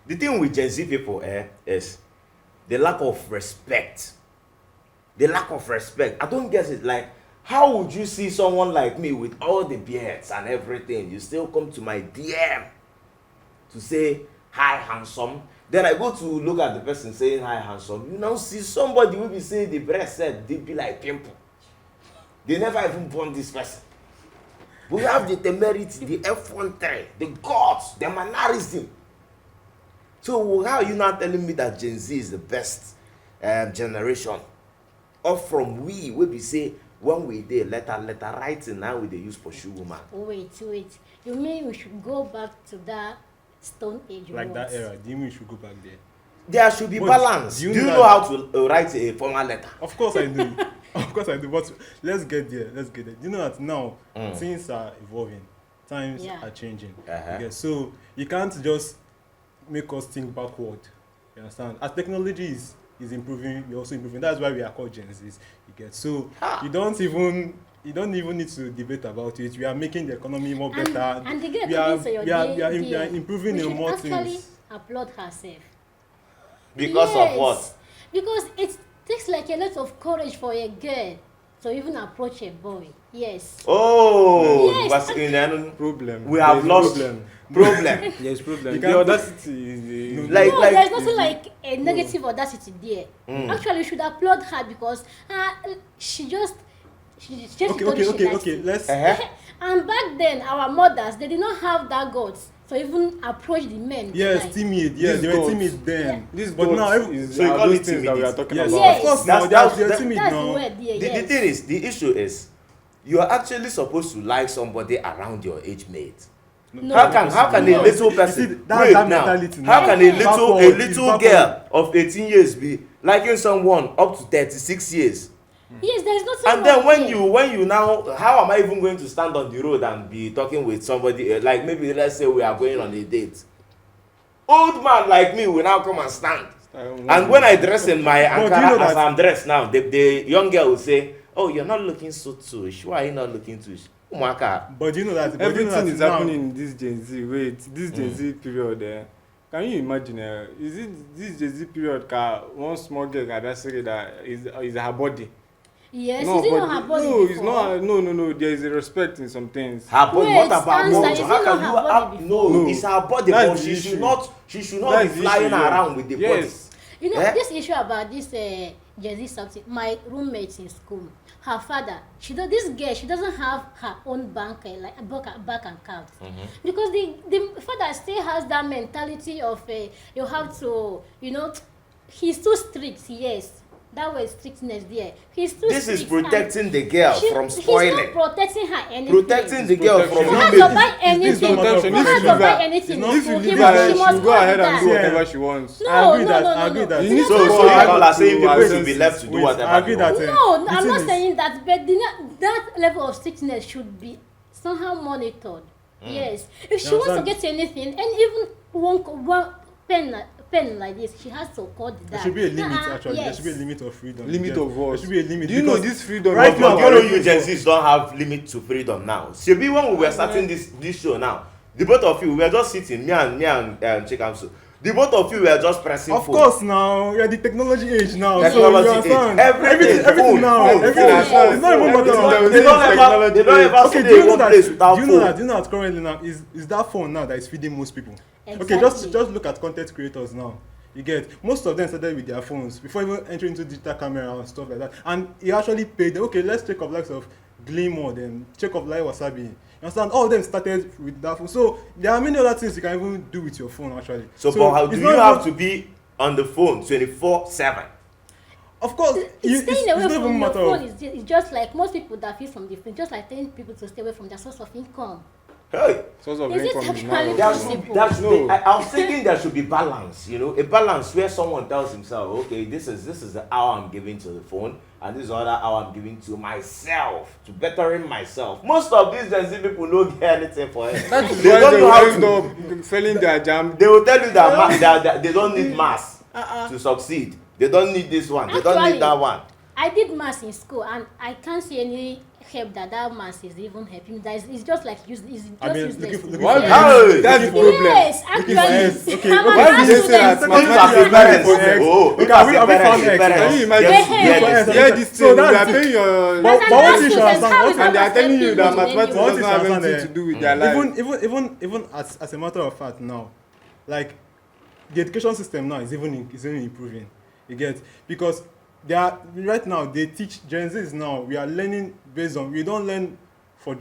The thing with Gen Z people is the lack of respect. The lack of respect. I don't get it. Like, how would you see someone like me with all the beards and everything? You still come to my DM to say, hi, handsome. Then I go to look at the person saying, hi, handsome. You now see somebody will be saying the breast said, they be like pimple. They never even born this person. We have the temerity, the F13, the gods, the mannerism. So how are you not telling me that Gen Z is the best generation? Or from we be say, when we did letter writing, now we dey use pursue woman. Wait. You mean we should go back to that Stone Age? Like that era? Do you mean we should go back there? There should be balance. Do you know how to write a formal letter? Of course I do. Of course I do. But let's get there. Do you know that now things are evolving, times are changing. Okay, so you can't just make us think backward. You understand? As technology is improving, we're also improving. That's why we are called Gen Zs. You get so you don't even need to debate about it. We are making the economy more better. And we are improving in more things. Actually applaud herself. Because of what? Because it takes like a lot of courage for a girl to even approach a boy. Yes. Oh, yes. But in problem. We have lost problem. Yes, problem. The audacity is like there's nothing like a negative audacity there. Actually, you should applaud her because she just okay. Let's. And back then, our mothers, they did not have that guts to even approach the men. Yes, timid. Yes, they were timid then. But now, so you call it things that we are talking about. Yes. Of course, now they're timid that's now. The word, The thing is, the issue is, you are actually supposed to like somebody around your age mate. No. How can a little person that now? mentality How can a backward, little girl of 18 years be liking someone up to 36 years? Yes, there's nothing. And then when you now, how am I even going to stand on the road and be talking with somebody like maybe let's say we are going on a date? Old man like me will now come and stand. And when I dress in my Ankara as I'm dressed now, the young girl will say, "Oh, you're not looking so tush. Why are you not looking tush?" But you know that everything is happening in this Gen Z. Wait, this Gen Z period. Can you imagine? Is it this Gen Z period? One small girl can say that is her body. Yes, no, is it not her body? No, before? it's not. No. There is a respect in some things. Her body. Wait, What about answer, motor? How can you have no? It's her body, but she should not be flying around with the body. You know this issue about this Gen Z something. My roommates in school, her father, she doesn't have her own bank account because the father still has that mentality of you have to, he's too strict. Yes. That was strictness there. He's too This strict is protecting the girl from spoiling. He's not protecting her anything. Protecting the girl from She has to buy anything. She has to buy anything. If you She leave her, she must will go ahead and do that. whatever she wants. No. I agree that. You need So to you go ahead all are saying people to should be left to do whatever. I agree that. No, I'm not saying that, but that level of strictness should be somehow monitored. Yes. If she wants to get anything, and even one pen like this, she has to call the dad. There should be a limit, actually. Yes. There should be a limit of freedom. Limit of what? There should be a limit. Do you know this freedom? Right now, all of you Gen Zs don't have limit to freedom now. Shebi, when we were starting this show now, the both of you, we were just sitting, me and Chikamso. The both of you were just pressing Of phone. course, now we are the technology age now. Technology so you understand. everything Everything now. Everything. It's not even matter. They don't ever Okay, see do you the know one that? place without phone. Do you know that currently now is that phone now that is feeding most people? Exactly. Okay, just look at content creators now. You get most of them started with their phones before even entering into digital camera and stuff like that. And he actually paid them. Okay, let's check off likes of Glimmer, then check off like Wasabi. You understand? All of them started with that phone. So there are many other things you can even do with your phone actually. So but how do you have to be on the phone 24/7? Of course, Staying away it's from your matter phone of, is just like most people that feel from the phone, just like telling people to stay away from their source of income. Hey, Source of Is it income is actually now. possible? I was thinking there should be balance, a balance where someone tells himself, okay, this is the hour I'm giving to the phone, and this is the other hour I'm giving to myself, to bettering myself. Most of these Gen Z people don't get anything for it. That is They why don't they know how end to. up failing their jam. They will tell you that they don't need maths to succeed. They don't need this one. They don't Actually, need that one. I did maths in school and I can't see any help that man is even helping. That is, it's just like it's just I mean, useless. looking Why? for That's the problem. Yes, Looking for actually. X. Okay, I'm okay. an Why art did you say that? student. Mathematics If is parents, for X. oh, Okay, have we found X? Can you imagine? Yes. Yeah, this So thing, that's we are paying your... But As an what art you should student, understand, how what is and they are that telling you helping that in mathematics any way? doesn't have anything to do with their life. even as a matter of fact now, like the education system now is even improving. You get, because they are right now they teach Gen Zs now. We are learning based on, we don't learn for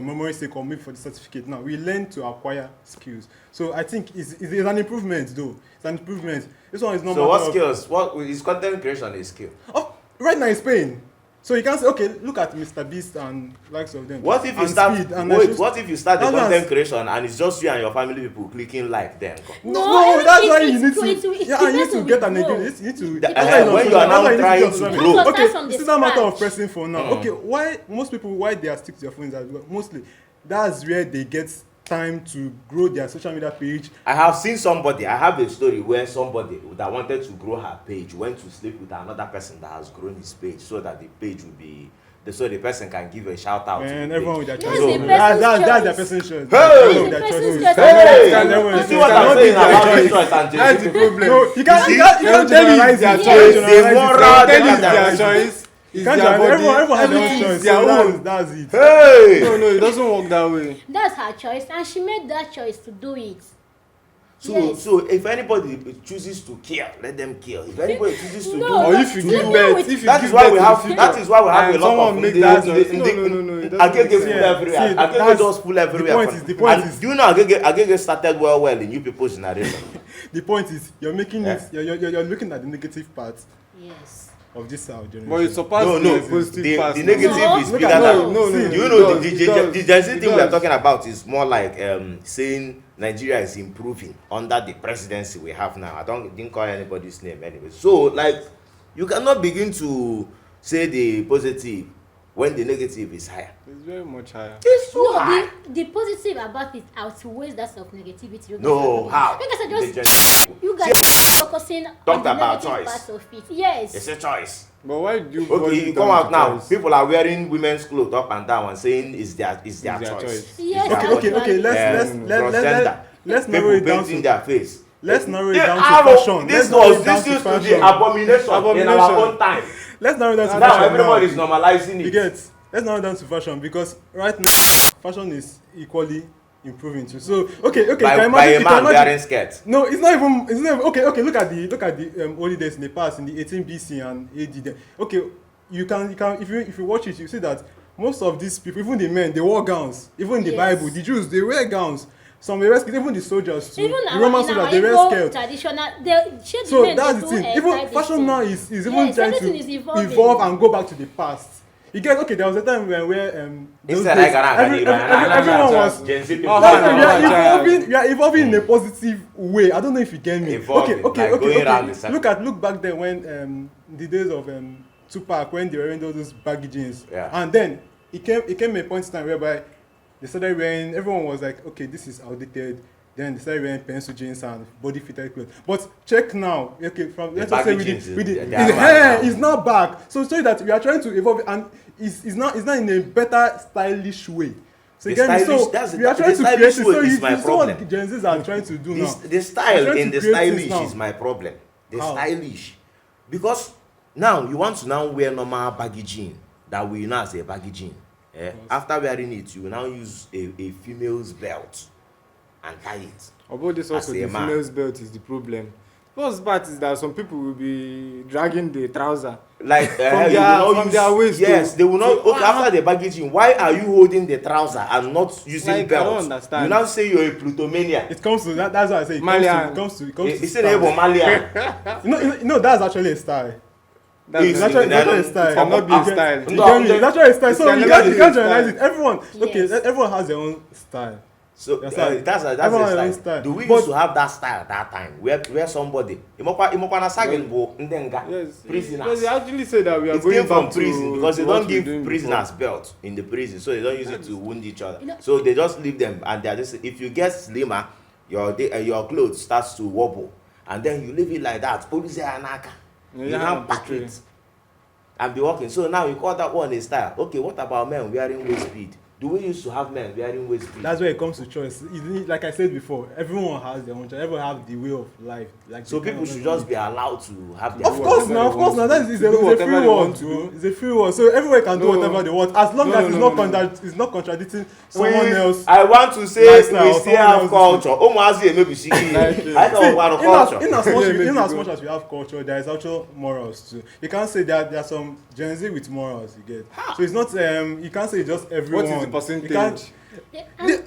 memory's sake or maybe for the certificate. Now we learn to acquire skills. So I think it's an improvement though. It's an improvement. This one is not. So what skills? What is content creation a skill? Oh, right now it's paying. So you can say, okay, look at Mr. Beast and likes of them. What if you and start? Speed and Wait, what if you start the That's- content creation and it's just you and your family people clicking like them? No, that's why you need to. it Yeah, you need depends to on get the an growth. engagement. You need to. The- that's why you when know, you are that's why now need to trying get to social grow. media. Start Okay, from the it's not a matter of scratch. pressing for now. Okay, why most people they are stick to their phones as well? Mostly, that's where they get time to grow their social media page. I have seen somebody. I have a story where somebody that wanted to grow her page went to sleep with another person that has grown his page, so that the page will be. So the person can give a shout out. And to the everyone page. with their Yes, choice. the That's their person's person's choice. Hey! Everyone with their The choice. person's Hey! choice. Hey! Everyone You with see their what I'm choice. saying about choice. this choice and That's Gen the Z? problem. No, you can't They'll tell you it's their generalize it. choice. They moral, They'll tell you it's they their can- choice. You It's can't their generalize. body. Everyone has their own Everything choice. is their So own. that's it. Hey! No, it doesn't work that way. That's her choice, and she made that choice to do it. So, Yes. so if anybody chooses to kill, let them kill. If anybody chooses to No, do, Or if you No, give no, birth, with- if you that give is why birth we in have. the future, That is why we have and a lot someone of make that choice. in No, the- no, no, no, it doesn't make Agege sense. full Yeah, everywhere. see, Agege that's- just full everywhere. the point And is- do you know Agege started well in you people's narration? The point is, you're making Yeah. it. You're looking at the negative part Yes. of this our generation. But it's supposed No, to no. be a positive The part. negative No. is Look bigger at- than. No, no, no. Do you it know does, the it Gen does, Z thing it we are does. talking about is more like saying Nigeria is improving under the presidency we have now. I didn't call anybody's name anyway. So like you cannot begin to say the positive when the negative is higher. It's very much higher. It's so No, high. the positive about it outweighs that of negativity. You guys No, are- how? You guys are The just Gen- you guys are focusing on Talked the about negative choice. parts of it. Yes. It's a choice. But why do you boil Okay, it you down come out to now. choice? People are wearing women's clothes up and down and saying it's their their choice. choice. Yes, It's their Okay, body. let's Transgender. let's narrow People it down painting to their face. let's narrow it Yeah, down how- to fashion. This Let's narrow was it down this to used to be fashion. abomination in our Abomination. own time. Let's narrow it down to Now fashion. everybody is now. normalizing You it. get? Let's narrow it down to fashion because right now fashion is equally improving too. So okay, By, can by imagine, a you man can imagine. wearing skirt. No, it's not even okay. Look at the early days in the past in the 18 BC and AD. Then. Okay, you can if you watch it, you see that most of these people, even the men, they wore gowns. Even in the Yes. Bible, the Jews they wear gowns. Some they wear skirts. Even the soldiers too. Even the our, Roman in our soldiers they wear Igbo skirts. traditional, the shade So men, that's they the do, thing. Even tie this fashion thing. now is even Yes, trying everything to is evolving. evolve and go back to the past. You get okay. There was a time where those Instead, days, everyone was. Gen Z people. Oh, That's no, why no, we are evolving in a positive way. I don't know if you get me. Evolving, like going around the circle. Look back then when the days of Tupac when they were wearing all those baggy jeans. Yeah. And then it came a point in time whereby they started wearing. Everyone was like, okay, this is outdated. Then they started wearing pencil jeans and body fitted clothes. But check now, okay, from let's just say baggy jeans with is- the they are back hair now. is now back. So show you that we are trying to evolve and it's not in a better stylish way. So The you get me? stylish- So that's- we are the trying to create stylish it. way So is you my see what problem. Gen Zs are trying to do now. The style We're trying in to the create things stylish now. is my problem. The How? stylish. Because now you want to now wear normal baggy jean that we know as a baggy jean. Eh? After wearing it, you will now use a female's belt and tie it. Although this also As a the man. female's belt is the problem. First part is that some people will be dragging the trouser. Like From you will their- not from use, their waist yes, to- they will not. to- Okay, after the baggy jean, why are you holding the trouser and not using Like, I don't belt? understand. You now say you're a plutomania. It comes to that. That's why I say it Malian. comes to It's an style. able Malian. You know that's actually a style. That's It's the- It's actually a it style. cannot be You a style. You No, get me? It's actually a style. So It's you cannot can't be a generalize style. it. Everyone, okay, Yes. everyone has their own style. So That's that's right. a Everyone has their style. own style. Do we But- used to have that style at that time where somebody imokwana sagin bo ndenga Yes, prisoners. Yes, they actually say that we are It going came from back prison to, because they to what don't we were doing give prisoners belt in the prison, so they don't use it to wound each other. You know- So they just leave them, and they are just, if you get slimmer, your clothes starts to wobble, and then you leave it like that. Police anaka, Yeah, you yeah, now pack okay. it. and be walking. So now you call that one a style. Okay, what about men wearing waist bead? Do we used to have men wearing waist bead? That's where it comes to choice. Like I said before, everyone has their own choice. Everyone have the way of life. Like so people should just be allowed to have their Of course now. That is a free world. It's a free world. So everyone can do whatever they want, as long as it's not contradicting someone else. I want to say we still have culture. In as much as we have culture, there is actual morals too. You can't say that there are some Gen Z with morals. You get. So it's not. You can't say just everyone. What is the percentage? Every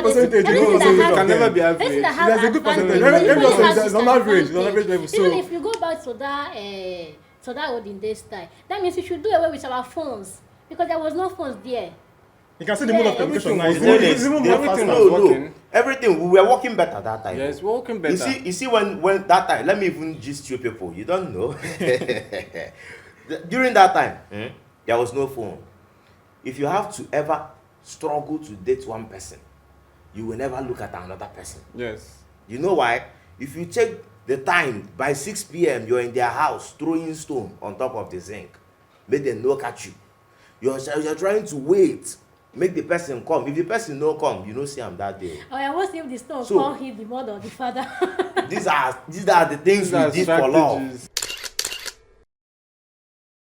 percentage can never be average. There's a good percentage. There's an average. There's an average level. So even if you go back to that olden day style, that means we should do away with our phones because there was no phones there. You can see the mode of communication now. Everything we were working better that time. Yes, we're working better. You see when that time, let me even gist you people. You don't know. During that time, there was no phone. If you have to ever struggle to date one person, you will never look at another person. Yes. You know why? If you check the time, by 6 p.m. you're in their house throwing stone on top of the zinc. Make them look at you. You're trying to wait. Make the person come. If the person no come, you know see him that day. Oh, I was if the stone call him the mother or the father. These are the things we did for love.